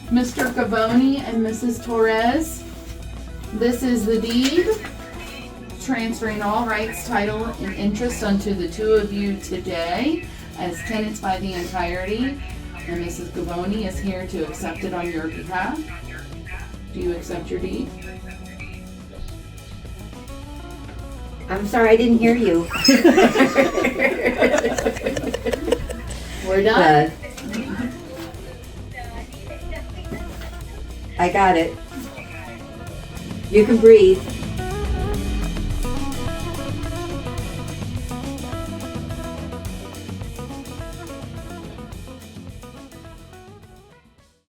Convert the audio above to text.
Mr. Cavoni and Mrs. Torres. This is the deed, transferring all rights, title, and interest unto the two of you today as tenants by the entirety. And Mrs. Cavoni is here to accept it on your behalf. Do you accept your deed? I'm sorry, I didn't hear you. We're done. I got it. You can breathe.